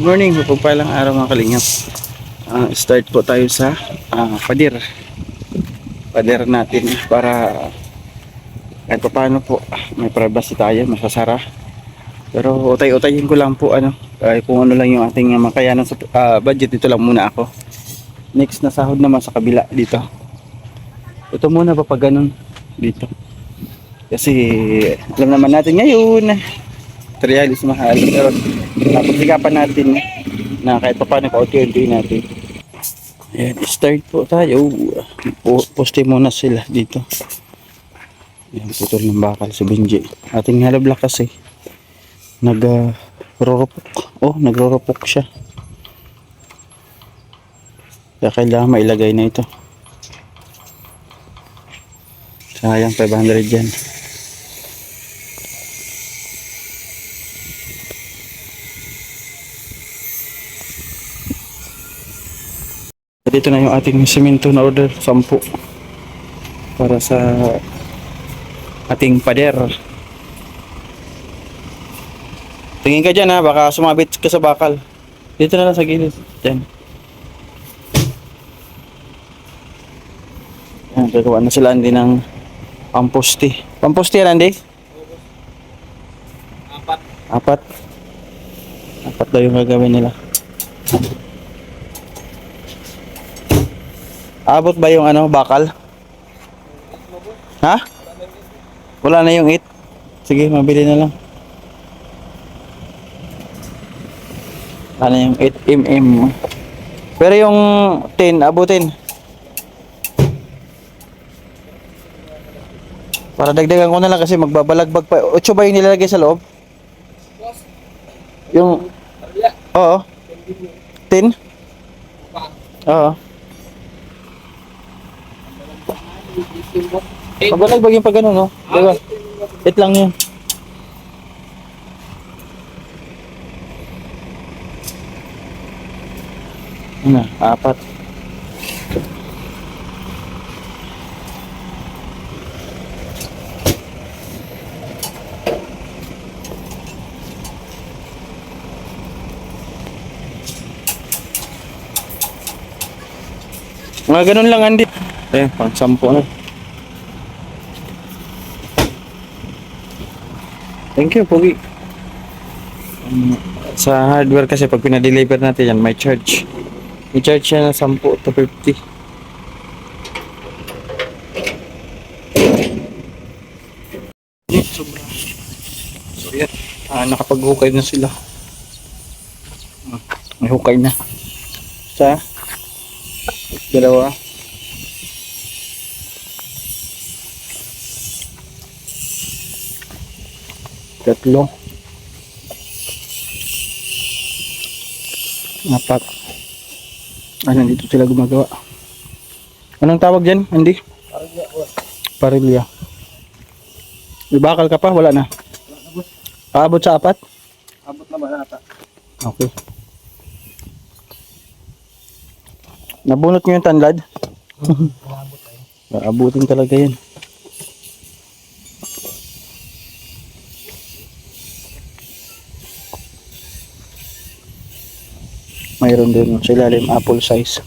Morning, mapagpalang araw mga kalingap. Start po tayo sa pader natin para kahit pa paano po may privacy tayo, masasara. Pero utay-utayin ko lang po kung ano lang yung ating makayanan sa budget. Dito lang muna ako. Next na sahod naman sa kabila dito. Ito muna pa pag ganun dito. Kasi alam naman natin ngayon materialis mahal, pero pagsikapan natin na kahit pa paano kaunti-unti natin. Ayan, start po tayo. Poste muna sila dito. Ayan, putol ng bakal si Benji. Ating halabla kasi nagrorupok siya, kaya kailangan mailagay na ito. Sayang 500 yan. Dito na yung ating semento na order, 10 para sa ating pader. Tingin ka dyan baka sumabit ka sa bakal. Dito na lang sa gilid dyan. Yan, gagawa na sila din ng pamposte. Pamposte yan, Andy? Apat daw yung gagawin nila. Abot ba yung bakal? Ha? Wala na yung 8. Sige, mabili na lang. Wala na yung 8mm. Pero yung 10, abutin. Para dagdagan ko na lang kasi magbabalagbag pa. 8 ba yung nilalagay sa loob? Yung... Oo. 10? Oo. Magbalagbag yung pag gano'n, no? Diba? 8 lang yun. Ano? 4. Mga ganun lang, Andy. Pang 10 na. Thank you, Pogi. Sa hardware kasi pag pinadeliver natin yan, may charge. May charge siya na 10 to 50. Sobra. So yan, nakapag-hukay na sila. May hukay na. Sa dalawa. Tatlo. 4. Nandito sila gumagawa. Anong tawag dyan, Andy? Parilya. May bakal ka pa? Wala na. Aabot sa 4? Abot na ba ata? Okay. Nabunot nyo yung tanlad? Aabutin talaga yan. Mayroon din sa ilalim apple size.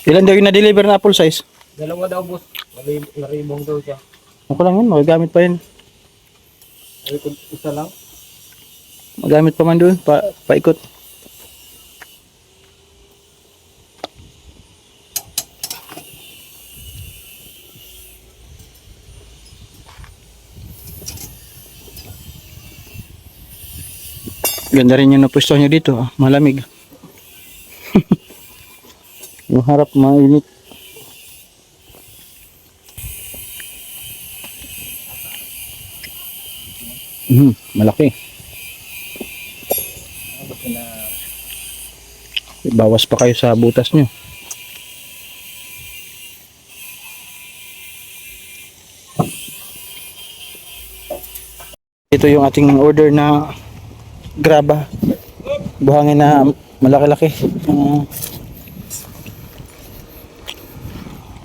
Ilan daw yung na-deliver na apple size? 2 daw, boss. Naribong daw siya. Ako lang yun, magagamit pa yun. Isa lang. Magamit pa man doon, paikot. Ganda rin yung napwesto nyo dito, malamig. Yung harap mainit. Malaki. Bawas pa kayo sa butas nyo. Ito yung ating order na graba, buhangin na malaki-laki.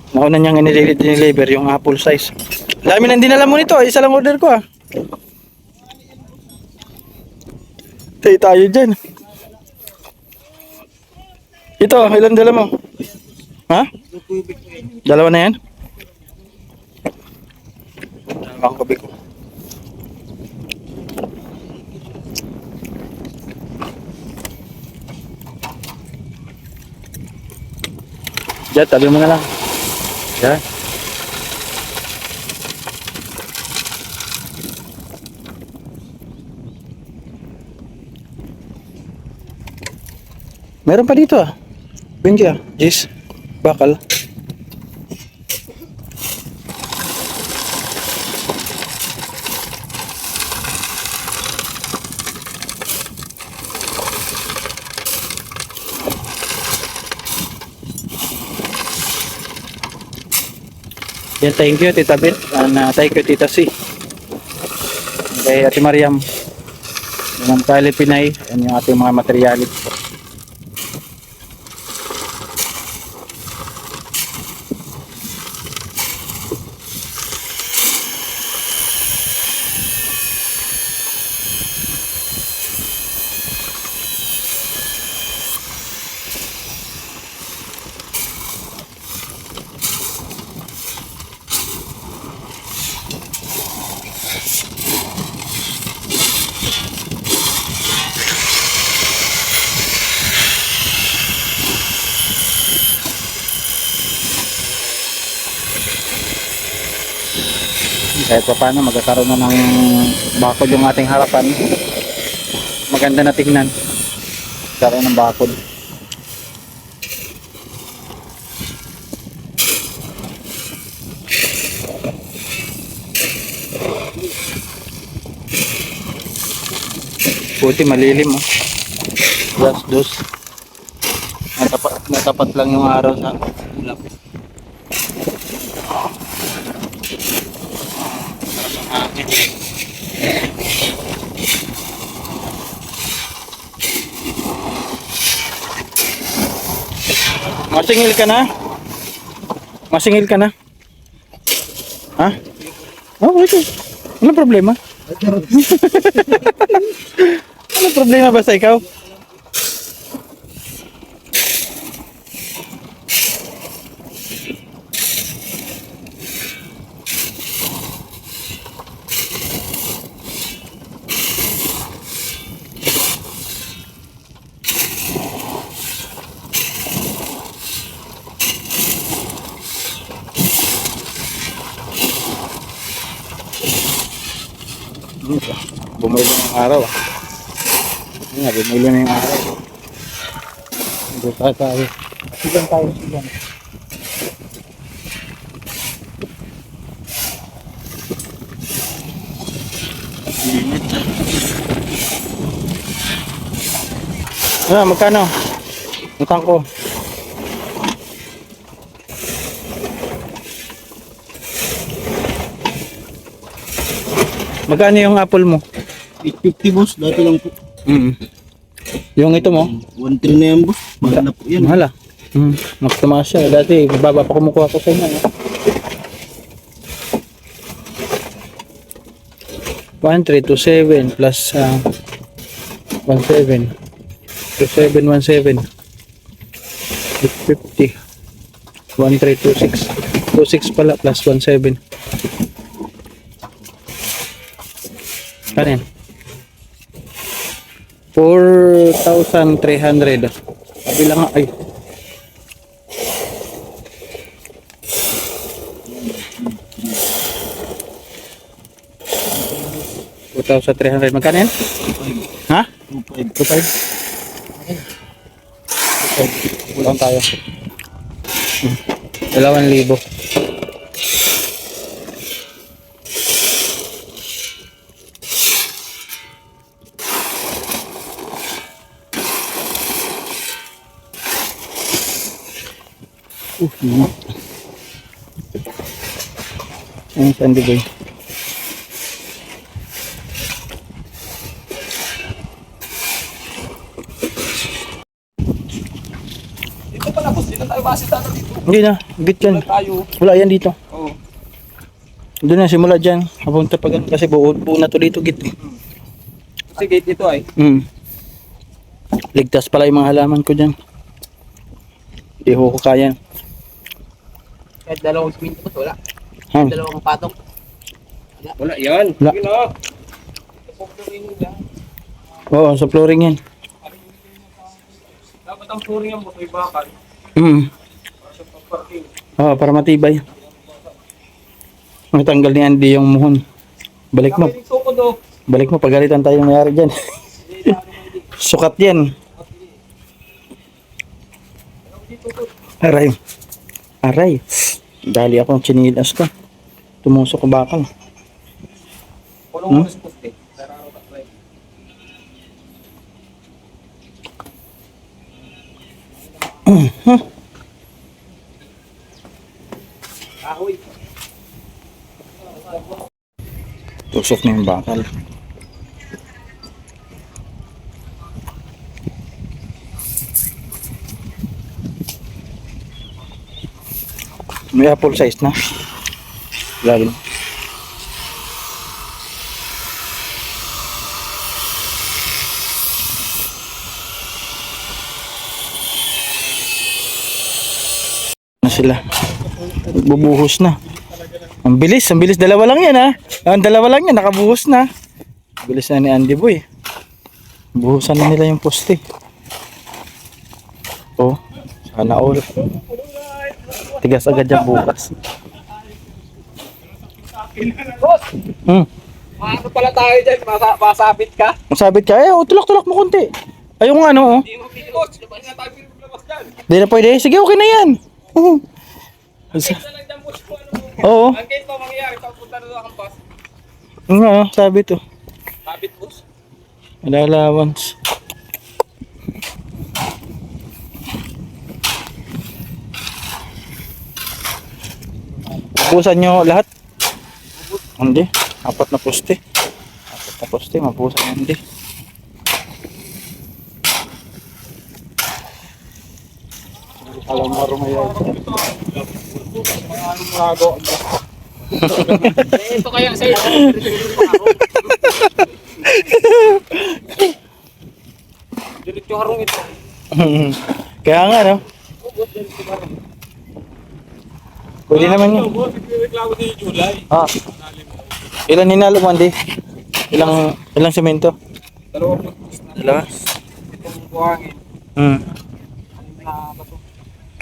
Nauna niyang in-deliver yung apple size. Dami nang dinala mo nito, isa lang order ko. Tayo dyan. Ito, ilan dala mo? Ha? Dalawa na yan? Ang kabi ko. Diyan, tabi mo na lang. Diyan. Meron pa dito ah. Benji ah. Jis. Bakal. Yan, thank you Tita Bet. Thank you Tita C. Kay Ate Mariam. Yung Kali Pinay. Yan yung ating mga materialis. Kahit pa paano magkakaroon na ng bakod yung ating harapan. Maganda na tingnan. Karoon ng bakod. Buti malilim oh. Dos. Natapat lang yung araw sa ulap. Masingil ka na? Masingil ka na? Ha? Oh, okay. Ano problema? Ano problema basta ikaw? Bumili na yung araw ah. Yun nga, bumili na yung araw. Dito tayo. Sigan tayo, sigan. Ano, magkano? Utang ko. Magkano yung apple mo? 850 boss, dati lang po. Yung ito mo? 1.3 na yan boss. Mahal na po yan. Mahal ah. Mas tumaas siya. Dati, mababa pa kumukuha ko sa inyo. 1327 plus 17. 2717. 850. 1326. 26 pala plus 17. Kanin? 4,300. Kabila nga ay. $4,300. Magkano yan? Ha? 2,500. Kulang tayo. 2,000. Ang Sandy Boy. Dito pala boss, dito tayo base dito. Hindi na, git yan. Tayo. Wala yan dito. Oo. Doon na simula dyan. Habang tapagan kasi buo na to dito git eh. Kasi gate ito ay. Ligtas pala yung mga halaman ko dyan. Hindi ko kaya. Kahit dalawang siminto boss, wala. Ha? Dalawang patong. Wala yan. Wala. Yun na. Oo, sa flooring yan. Dapat ang flooring yan boss, may bakal. Para sa parking. Oo, para matibay. Matanggal ni Andy yung muhon. Balik mo. Dito ko do. Balik mo, pagalitan tayo mayari dyan. Sukat yan. Aray. Aray. Dali akong chinilas ko. Tumusok ko bakal. Kulong mo sa poste. Sararo ka play. Ahoy. Tusok na yung bakal. May apple size na. Lalim. Na sila. Bubuhos na. Ang bilis, ang bilis. Dalawa lang yan ha. Ang dalawa lang yan, nakabuhos na. Bilis na ni Andy Boy. Buhusan na nila yung poste. Oh, sana all. Tigas agad yan bukas. Boss, Ano pala tayo dyan? Masabit ka? Masabit ka, tulak-tulak mo konti. Ay, yung ano, oh. hindi mo pinipot. Labas na tayo pinipilabas dyan. Di na pwede. Sige, okay na yan. Isa lang dyan boss ko ano. Oo. Ang kahit pa mangyayari, pagpunta na doon ang bus. Nga, sabi to. Sabit boss. Wala allowance. Mapusan nyo lahat? Hindi. Apat na poste. Apat na poste, mapusan nyo hindi. Alam mo rumayan. Anong magawa? Ito kaya sa'yo. Diretso harong ito. Kaya nga, no? Pwede naman yun. Boss, nagreklamo ni July. Ah. Ilan hinalo mo, Andy? Ilang semento? Dalawang Dalawa? itong buhangin. Hmm.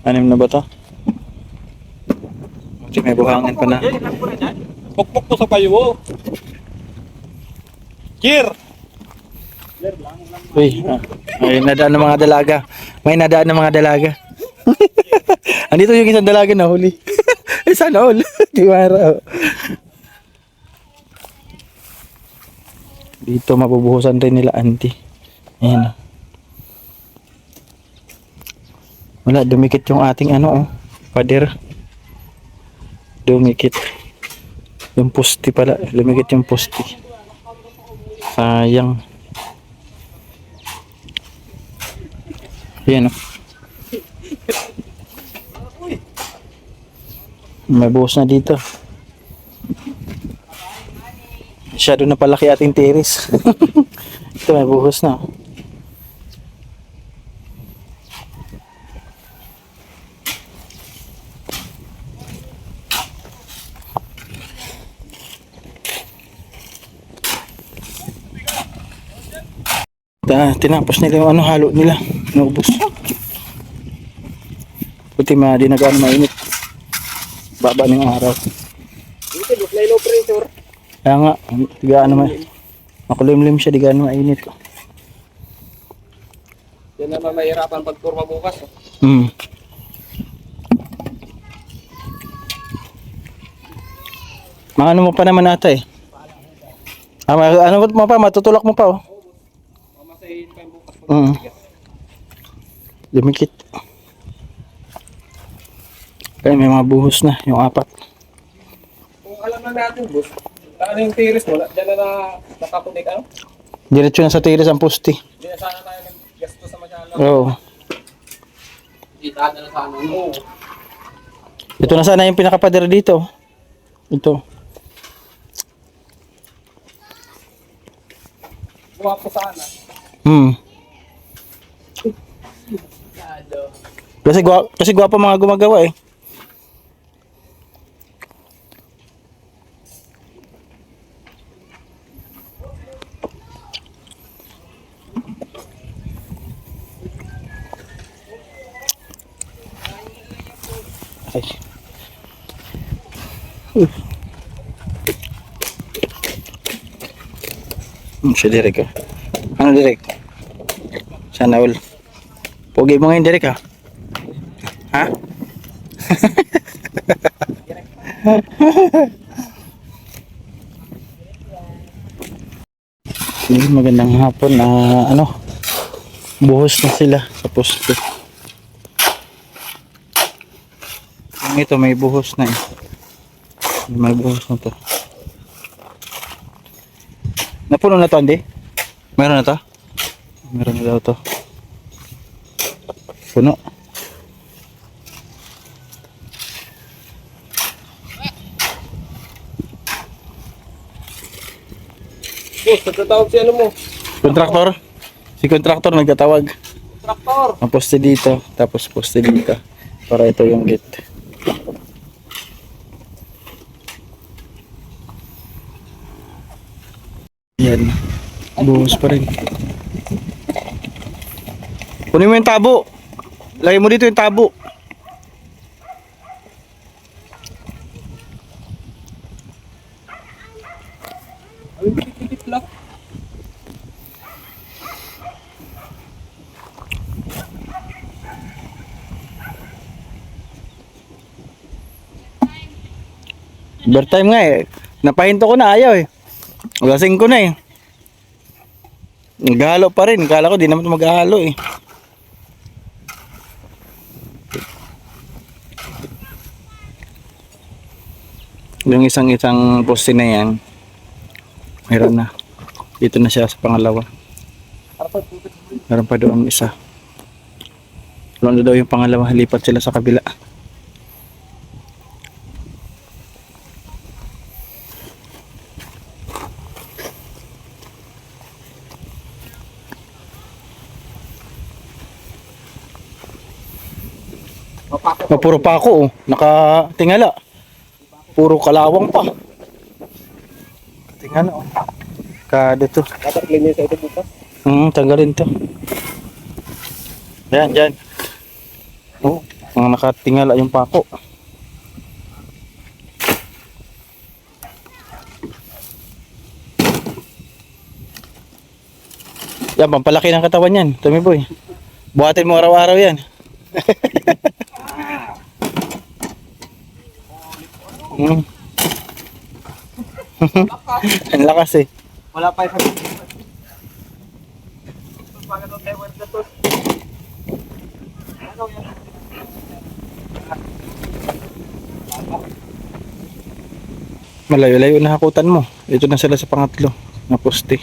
6 na ba to? Kasi may buhangin pa na. Pukpok mo sa payo mo. Kir! Uy, may nadaan ng mga dalaga. May nadaan ng mga dalaga. Andito yung isang dalaga na huli. Sana all. Di mara. Dito mabubuhusan rin nila auntie. Ayan. Wala, dumikit yung ating ano, pader. Dumikit. Yung poste pala. Dumikit yung poste. Sayang. Ayan, may buhos na dito. Masyado na palaki ating tiris. Ito may buhos na. Tinapos nila yung ano halo nila. Naubos. Buti di na gaano mainit. Baba ng araw. Dito, boss, low pressure. Kaya nga, di gaano makulimlim siya, di gaano mainit. Yan naman mahirapan pagpurma bukas. Hmm. Ano mo pa naman ata eh. Ano mo pa, matutulak mo pa oh. Mamasahin pa yung bukas. Lumikit. Kaya may mga buhos na, yung 4. Kung alam na natin, boss, ano yung tiris mo, dyan na nakapunik, ano? Diretso na sa tiris ang poste. Hindi na sana tayo nag-gasto sa masyala. Oo. Kita na lang sa ano. Oo. Ito na sana yung pinakapader dito. Ito. Guwapo sana. Kasi gwapo mga gumagawa eh. Ay. Siya direk ah. Ano direk? Sana all. Pogi mo ngayon direk ah. Ha? Magandang hapon na buhos na sila sa poste. Ang ito may buhos na eh. May buhos na to. Napuno na to, hindi? Meron na to? Meron na daw to. Puno. Boss, nagtatawag si ano mo? Kontraktor? Si kontraktor nagtatawag. Traktor. Ang poste dito, tapos poste dito. Para ito yung gate. Yan. Buhos pa rin. Kunin mo yung tabo. Lagay mo dito yung tabo. Ay, bitit lang. Overtime nga eh. Napahinto ko na, ayaw eh. Lasing ko na eh. Naghalo pa rin. Kala ko di naman maghalo eh. Yung isang poste na yan, meron na. Dito na siya sa pangalawa. Meron pa doon isa. Wala na daw yung pangalawa. Lipat sila sa kabila. Puro pa ako oh. Nakatingala. Puro kalawang pa. Tingnan oh. Kada to. Dapat linis ito bukas. Tanggalin to. Yan, yan. Oh, mga nakatingala yung pako. Yan, pampalaki ng katawan yan. Tommy boy. Buhatin mo araw-araw yan. Ang lakas eh. Wala pa isa. Malayo-layo na hakutan mo. Ito na sila sa pangatlo na poste.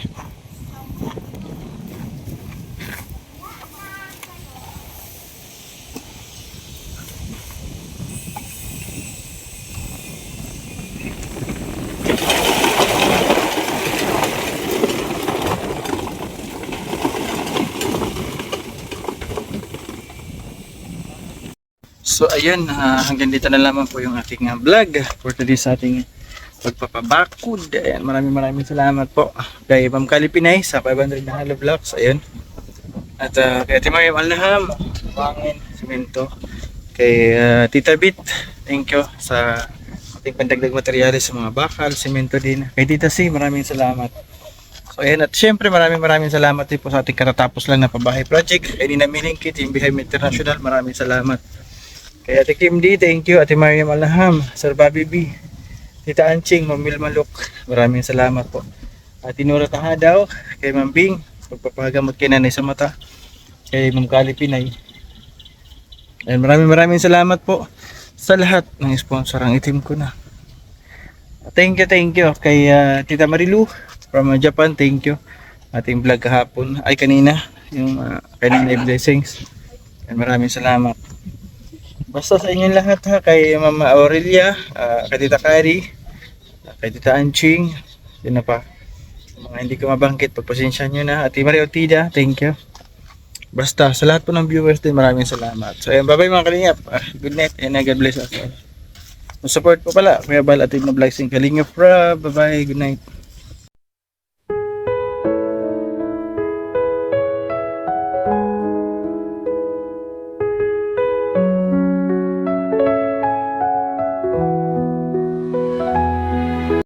So ayun, hanggang dito na lamang po yung ating vlog for today sa ating pagpapabakod. Ayan, maraming salamat po kay Ma'am Kali Pinay sa 500 na Halo Vlogs. Ayun. At kay Ate Mariam Alnaham, Wangin, Simento. Kay Tita Bit, thank you sa ating pandagdag materyales sa mga bakal, simento din. Kay Tita C, maraming salamat. So ayan, at syempre maraming salamat din po sa ating katatapos lang na pabahay project. Kay Nina Milingki, Team Behind International, maraming salamat. Kay Ate Kim D, thank you. Ate Mariam Alnaham, Sir Bobby B, Tita Anching, Ma'am Mil Maluk, maraming salamat po. At Tinura Tahadaw, kay Ma'am Bing, pagpapagamot kay nanay sa mata, kay Ma'am Kali Pinay. And maraming salamat po sa lahat ng sponsor. Ang itim ko na. Thank you kay Tita Marilu from Japan, thank you. Ating vlog kahapon, ay kanina, yung kanina blessings. And maraming salamat. Basta sa inyong lahat ha, kay Mama Aurelia, kay Tita Kari, kay Tita Anching, yun na pa. Mga hindi ko mabangkit, pagpasensya nyo na. Ate Maria Otida, thank you. Basta, sa lahat po ng viewers din, maraming salamat. So, ayan, bye-bye mga kalingap. Good night and God bless us all. Support po pala, Kuya Bal at Team na Vlogs and Kalingap Rob. Bye-bye, good night.